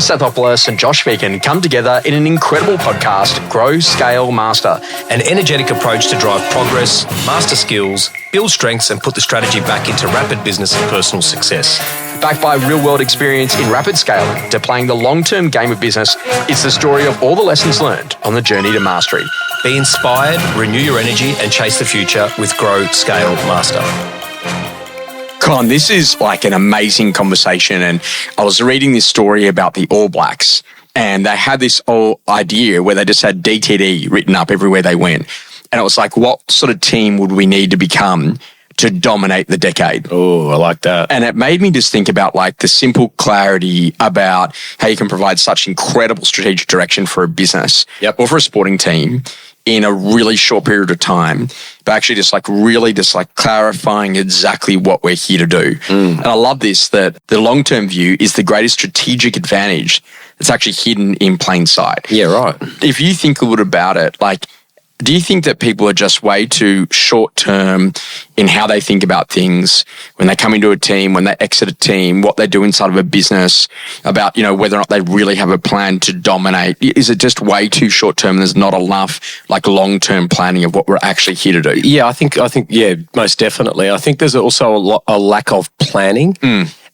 Stathopoulos and Josh Phegan come together in an incredible podcast, Grow, Scale, Master. An energetic approach to drive progress, master skills, build strengths and put the strategy back into rapid business and personal success. Backed by real-world experience in rapid scaling to playing the long-term game of business, it's the story of all the lessons learned on the journey to mastery. Be inspired, renew your energy and chase the future with Grow, Scale, Master. Con, this is like an amazing conversation, and I was reading this story about the All Blacks, and they had this whole idea where they just had DTD written up everywhere they went, and it was like, what sort of team would we need to become to dominate the decade? Oh, I like that. And it made me just think about like the simple clarity about how you can provide such incredible strategic direction for a business or for a sporting team in a really short period of time, but actually just like really just like clarifying exactly what we're here to do. And I love this, that the long-term view is the greatest strategic advantage that's actually hidden in plain sight. Yeah, right. If you think a little about it, like, do you think that people are just way too short-term in how they think about things when they come into a team, when they exit a team, what they do inside of a business, about, you know, whether or not they really have a plan to dominate? Is it just way too short-term and there's not enough like long-term planning of what we're actually here to do? Yeah, I think, yeah, most definitely. I think there's also a lack of planning.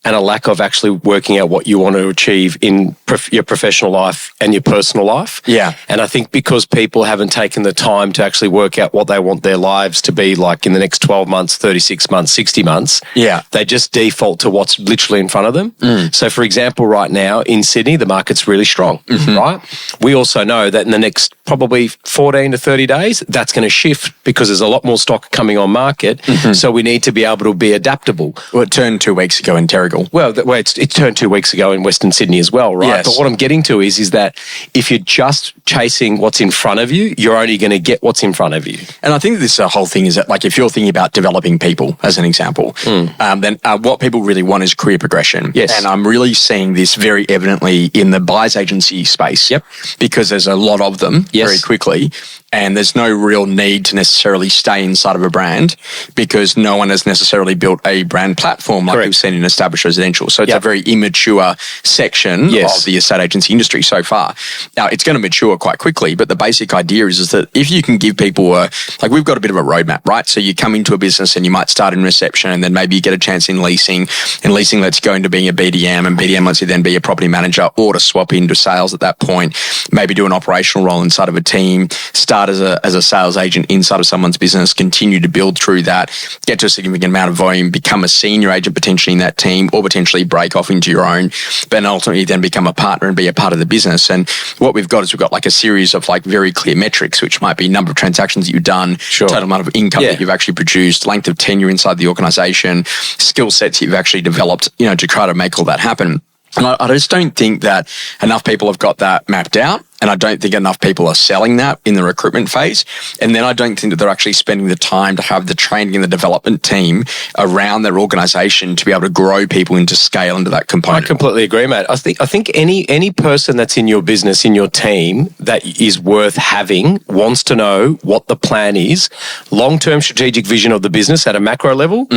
And a lack of actually working out what you want to achieve in your professional life and your personal life. Yeah. And I think because people haven't taken the time to actually work out what they want their lives to be like in the next 12 months, 36 months, 60 months, they just default to what's literally in front of them. So, for example, right now in Sydney, the market's really strong, right? We also know that in the next probably 14 to 30 days, that's going to shift because there's a lot more stock coming on market. So we need to be able to be adaptable. Well, it turned 2 weeks ago in Terrigal. Well, it turned 2 weeks ago in Western Sydney as well, right? Yes. But what I'm getting to is that if you're just chasing what's in front of you, you're only going to get what's in front of you. And I think this whole thing is that, like, if you're thinking about developing people, as an example, then what people really want is career progression. Yes. And I'm really seeing this very evidently in the buyer's agency space. Because there's a lot of them very quickly. And there's no real need to necessarily stay inside of a brand because no one has necessarily built a brand platform like we've seen in established residential. So it's a very immature section of the estate agency industry so far. Now, it's going to mature quite quickly, but the basic idea is that if you can give people like we've got a bit of a roadmap, right? So you come into a business and you might start in reception and then maybe you get a chance in leasing, and leasing lets you go into being a BDM, and BDM lets you then be a property manager or to swap into sales at that point, maybe do an operational role inside of a team, start as a sales agent inside of someone's business, continue to build through that, get to a significant amount of volume, become a senior agent potentially in that team, or potentially break off into your own, but ultimately then become a partner and be a part of the business. And what we've got is we've got like a series of like very clear metrics, which might be number of transactions that you've done, total amount of income that you've actually produced, length of tenure inside the organization, skill sets you've actually developed, you know, to try to make all that happen. And I just don't think that enough people have got that mapped out. And I don't think enough people are selling that in the recruitment phase. And then I don't think that they're actually spending the time to have the training and the development team around their organization to be able to grow people into scale into that component. I completely agree, mate. I think any person that's in your business, in your team, that is worth having, wants to know what the plan is, long-term strategic vision of the business at a macro level,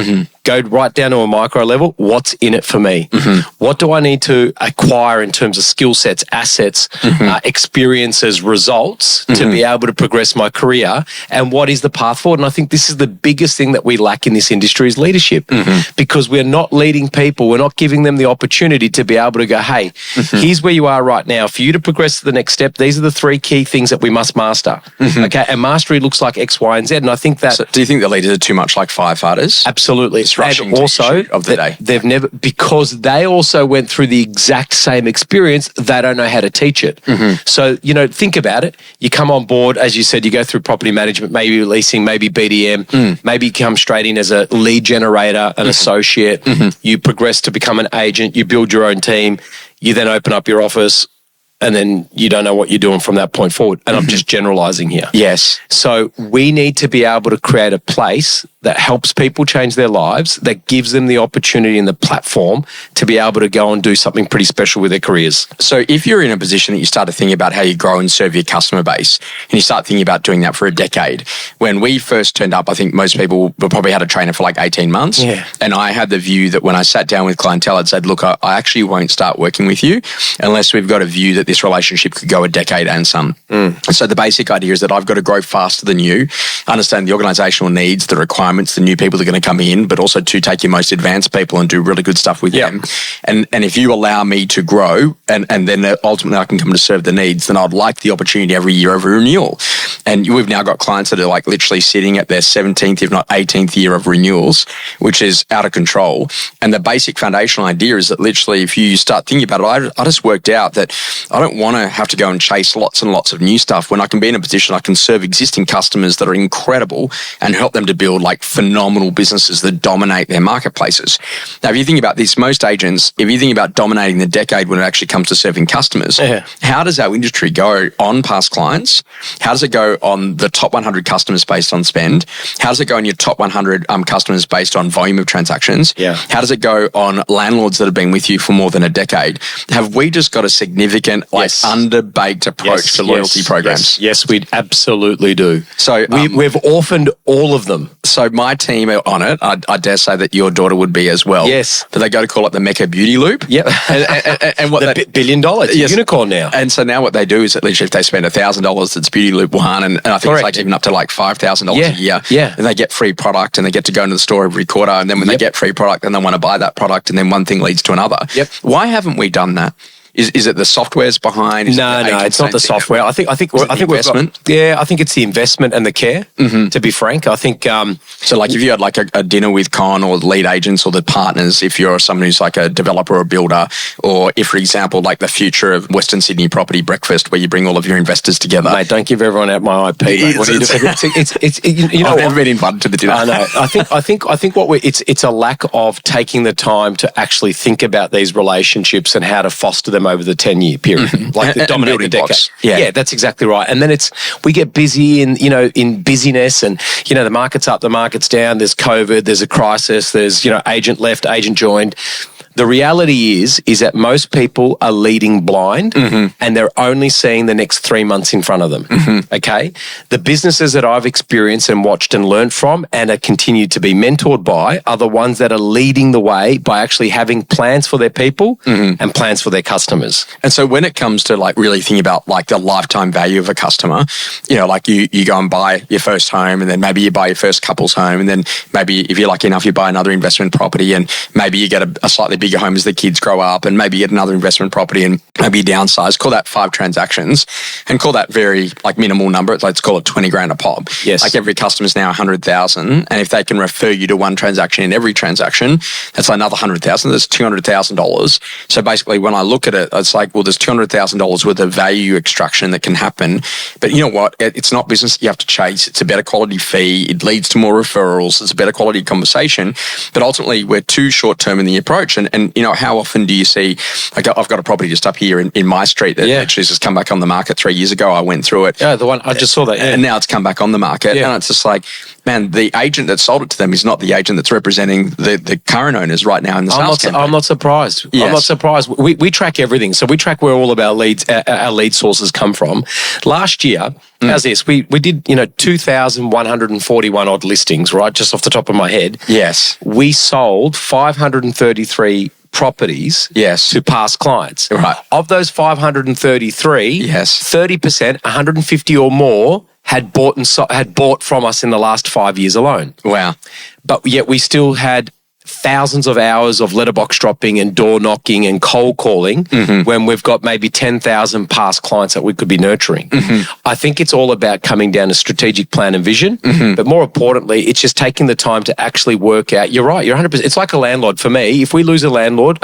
go right down to a micro level, what's in it for me? What do I need to acquire in terms of skill sets, assets, experiences, results to be able to progress my career, and what is the path forward? And I think this is the biggest thing that we lack in this industry is leadership, because we're not leading people. We're not giving them the opportunity to be able to go, hey, here's where you are right now. For you to progress to the next step, these are the 3 key things that we must master. Okay, and mastery looks like X, Y, and Z. And I think that... So do you think the leaders are too much like firefighters? Absolutely. It's rushing and also, of the day. They've never, because they also went through the exact same experience, they don't know how to teach it. So, you know, think about it. You come on board, as you said, you go through property management, maybe leasing, maybe BDM, maybe you come straight in as a lead generator, an associate. You progress to become an agent. You build your own team. You then open up your office. and then you don't know what you're doing from that point forward. And I'm just generalizing here. Yes. So we need to be able to create a place that helps people change their lives, that gives them the opportunity and the platform to be able to go and do something pretty special with their careers. So if you're in a position that you start to think about how you grow and serve your customer base, and you start thinking about doing that for a decade, when we first turned up, I think most people probably had a trainer for like 18 months. Yeah. And I had the view that when I sat down with clientele, I'd said, look, I actually won't start working with you unless we've got a view that this relationship could go a decade and some. So the basic idea is that I've got to grow faster than you, understand the organizational needs, the requirements, the new people that are going to come in, but also to take your most advanced people and do really good stuff with them. And if you allow me to grow and then ultimately I can come to serve the needs, then I'd like the opportunity every year of renewal. And we've now got clients that are like literally sitting at their 17th, if not 18th year of renewals, which is out of control. And the basic foundational idea is that literally if you start thinking about it, I just worked out that I don't want to have to go and chase lots and lots of new stuff when I can be in a position I can serve existing customers that are incredible and help them to build like phenomenal businesses that dominate their marketplaces. Now, if you think about this, most agents, if you think about dominating the decade when it actually comes to serving customers, how does our industry go on past clients? How does it go on the top 100 customers based on spend? How does it go on your top 100 customers based on volume of transactions? How does it go on landlords that have been with you for more than a decade? Have we just got a significant, underbaked approach to loyalty programs? Yes, we absolutely do. So we've orphaned all of them. So my team are on it. I dare say that your daughter would be as well. Yes. But they go to call it the Mecca Beauty Loop. Yep. and what the $1 billion unicorn now. And so now what they do is at least if they spend $1,000, it's Beauty Loop 1. And I think it's like even up to like $5,000 a year. Yeah. And they get free product and they get to go into the store every quarter. And then when they get free product, then they want to buy that product. And then one thing leads to another. Yep. Why haven't we done that? Is it the software's behind? No, it's not the software. I think investment. I think it's the investment and the care. To be frank, I think. So, like, if you had like a dinner with Con or lead agents or the partners, if you're someone who's like a developer or builder, or if, for example, like the future of Western Sydney property breakfast, where you bring all of your investors together. Mate, don't give everyone out my IP. Mate. What are you doing? I've never been invited to the dinner. I know. I think it's a lack of taking the time to actually think about these relationships and how to foster them over the 10-year period, like the dominating decade. Yeah, that's exactly right. And then we get busy in busyness, and the market's up, the market's down. There's COVID, there's a crisis, there's agent left, agent joined. The reality is that most people are leading blind and they're only seeing the next 3 months in front of them. Okay? The businesses that I've experienced and watched and learned from and are continued to be mentored by are the ones that are leading the way by actually having plans for their people and plans for their customers. And so when it comes to like really thinking about like the lifetime value of a customer, like you go and buy your first home, and then maybe you buy your first couple's home, and then maybe if you're lucky enough, you buy another investment property, and maybe you get a slightly bigger home as the kids grow up, and maybe you get another investment property and maybe you downsize. Call that 5 transactions and call that very like minimal number. Let's call it 20 grand a pop. Yes. Like every customer's now 100,000. And if they can refer you to one transaction in every transaction, that's another 100,000. That's $200,000. So basically when I look at it, it's like, well, there's $200,000 worth of value extraction that can happen. But you know what? It's not business that you have to chase. It's a better quality fee. It leads to more referrals. It's a better quality conversation. But ultimately we're too short term in the approach. And how often do you see, I've got a property just up here in my street that actually just come back on the market 3 years ago. I went through it. Yeah, the one, I just saw that. Yeah. And now it's come back on the market. Yeah. And it's just like, man, the agent that sold it to them is not the agent that's representing the current owners right now in the sales campaign. I'm not surprised. Yes. I'm not surprised. We track everything. So we track where all of our leads, our lead sources come from. Last year, how's this? We did, 2,141 odd listings, right? Just off the top of my head. Yes. We sold 533 properties to past clients. Right. Of those 533, 30%, 150 or more, had bought from us in the last 5 years alone. Wow. But yet we still had thousands of hours of letterbox dropping and door knocking and cold calling when we've got maybe 10,000 past clients that we could be nurturing. I think it's all about coming down to strategic plan and vision, but more importantly, it's just taking the time to actually work out. You're right, you're 100%. It's like a landlord. For me, if we lose a landlord,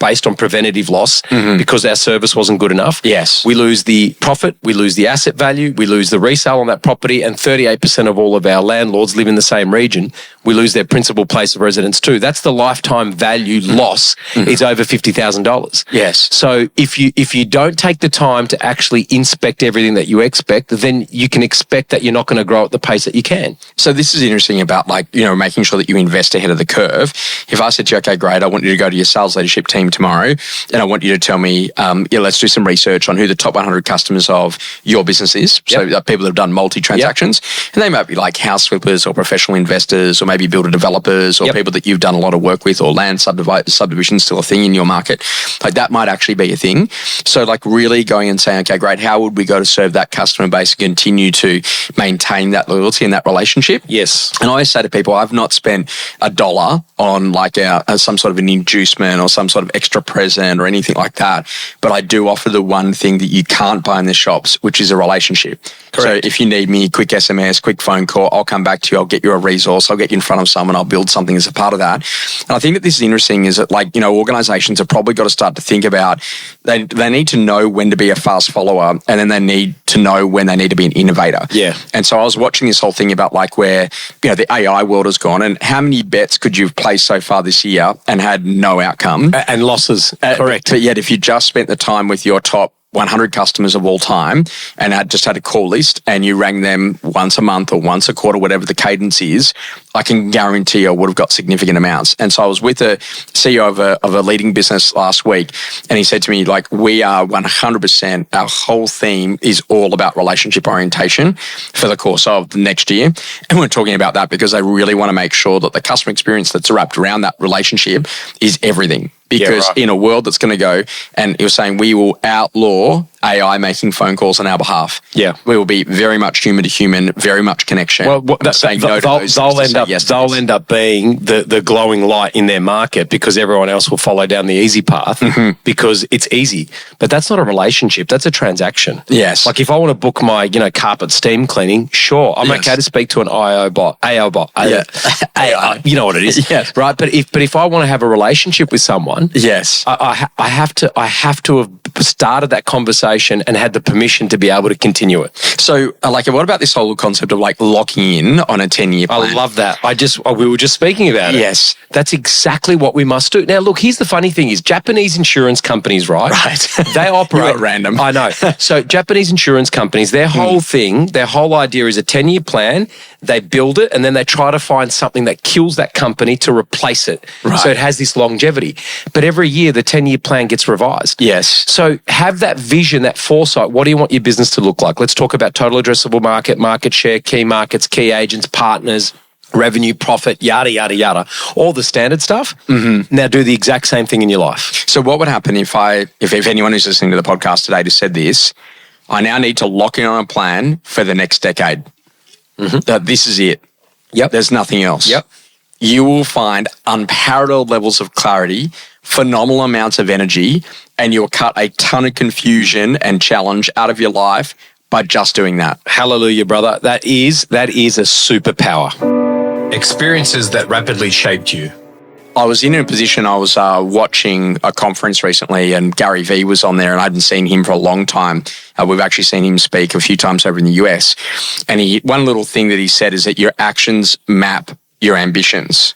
based on preventative loss because our service wasn't good enough. Yes. We lose the profit, we lose the asset value, we lose the resale on that property, and 38% of all of our landlords live in the same region. We lose their principal place of residence too. That's the lifetime value loss is over $50,000. Yes. So if you don't take the time to actually inspect everything that you expect, then you can expect that you're not going to grow at the pace that you can. So this is interesting about making sure that you invest ahead of the curve. If I said to you, okay, great, I want you to go to your sales leadership team tomorrow and I want you to tell me, let's do some research on who the top 100 customers of your business is. So people that have done multi-transactions. And they might be like house flippers or professional investors or maybe builder developers or people that you've done a lot of work with, or land subdivision still a thing in your market. Like that might actually be a thing. So like really going and saying, okay, great, how would we go to serve that customer base and continue to maintain that loyalty and that relationship? Yes. And I always say to people, I've not spent $1 on like some sort of an inducement or some sort of extra present or anything like that. But I do offer the one thing that you can't buy in the shops, which is a relationship. Correct. So if you need me, quick SMS, quick phone call, I'll come back to you. I'll get you a resource. I'll get you in front of someone. I'll build something as a part of that. And I think that this is interesting is that organizations have probably got to start to think about, they need to know when to be a fast follower and then they need to know when they need to be an innovator. Yeah. And so I was watching this whole thing about like where, the AI world has gone and how many bets could you have placed so far this year and had no outcome? And losses. Correct. But yet if you just spent the time with your top 100 customers of all time and just had a call list and you rang them once a month or once a quarter, whatever the cadence is, I can guarantee I would have got significant amounts. And so I was with a CEO of a leading business last week and he said to me, like, we are 100%, our whole theme is all about relationship orientation for the course of the next year. And we're talking about that because they really want to make sure that the customer experience that's wrapped around that relationship is everything. Because in a world that's going to go, and he was saying we will outlaw AI making phone calls on our behalf. Yeah. We will be very much human to human, very much connection. Well, they'll end up being the glowing light in their market because everyone else will follow down the easy path because it's easy. But that's not a relationship. That's a transaction. Yes. Like if I want to book my, carpet steam cleaning, sure, I'm okay to speak to an AI bot. AI, you know what it is. Yes. Right. But if I want to have a relationship with someone, yes, I have to have started that conversation and had the permission to be able to continue it. So, what about this whole concept of locking in on a 10-year plan? I love that. We were just speaking about it. Yes. That's exactly what we must do. Now, look, here's the funny thing is Japanese insurance companies, right? Right. They operate... You're at random. I know. So Japanese insurance companies, their whole thing, their whole idea is a 10-year plan. They build it and then they try to find something that kills that company to replace it. Right. So it has this longevity. But every year, the 10-year plan gets revised. Yes. So have that vision, that foresight. What do you want your business to look like? Let's talk about total addressable market, market share, key markets, key agents, partners, revenue, profit, yada, yada, yada. All the standard stuff. Mm-hmm. Now do the exact same thing in your life. So what would happen if anyone who's listening to the podcast today just said this, I now need to lock in on a plan for the next decade. Mm-hmm. This is it. Yep. There's nothing else. Yep. You will find unparalleled levels of clarity, phenomenal amounts of energy, and you'll cut a ton of confusion and challenge out of your life by just doing that. Hallelujah, brother. That is a superpower. Experiences that rapidly shaped you. I was in a position, I was watching a conference recently and Gary Vee was on there and I hadn't seen him for a long time. We've actually seen him speak a few times over in the US. And one little thing that he said is that your actions map your ambitions.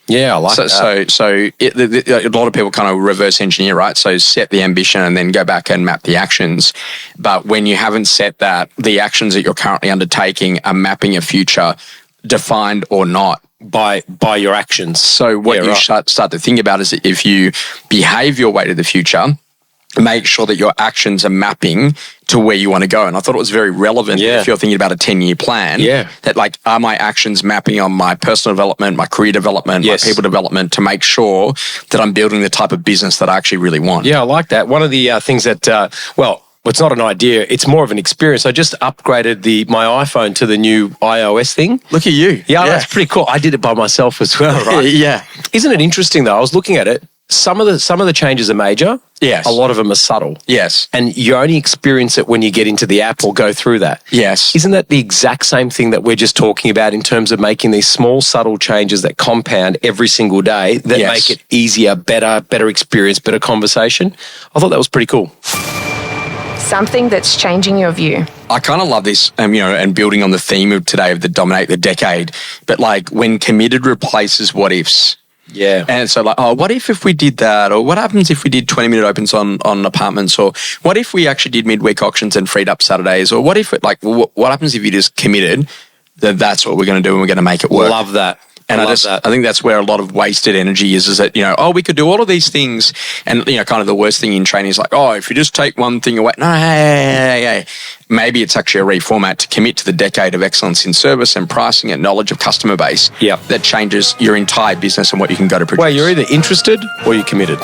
Yeah, I like that. So a lot of people kind of reverse engineer, right? So set the ambition and then go back and map the actions. But when you haven't set that, the actions that you're currently undertaking are mapping a future, defined or not. By your actions. So what you start to think about is that if you behave your way to the future, make sure that your actions are mapping to where you want to go. And I thought it was very relevant if you're thinking about a 10-year plan. Yeah. That are my actions mapping on my personal development, my career development, my people development to make sure that I'm building the type of business that I actually really want. Yeah, I like that. One of the things that, it's not an idea. It's more of an experience. I just upgraded my iPhone to the new iOS thing. Look at you. Yeah, that's pretty cool. I did it by myself as well, right? Yeah. Isn't it interesting though? I was looking at it. some of the changes are major. Yes. A lot of them are subtle. Yes. And you only experience it when you get into the app or go through that. Yes. Isn't that the exact same thing that we're just talking about in terms of making these small, subtle changes that compound every single day that make it easier, better experience, better conversation? I thought that was pretty cool. Something that's changing your view. I kind of love this, and building on the theme of today of the dominate the decade, but like when committed replaces what ifs. Yeah. And so like, what if we did that? Or what happens if we did 20-minute opens on apartments? Or what if we actually did midweek auctions and freed up Saturdays? Or what if what happens if you just committed that that's what we're going to do and we're going to make it work? Love that. And I think that's where a lot of wasted energy is that, we could do all of these things. And, kind of the worst thing in training is like, if you just take one thing away, no, hey. Maybe it's actually a reformat to commit to the decade of excellence in service and pricing and knowledge of customer base that changes your entire business and what you can go to produce. Well, you're either interested or you're committed.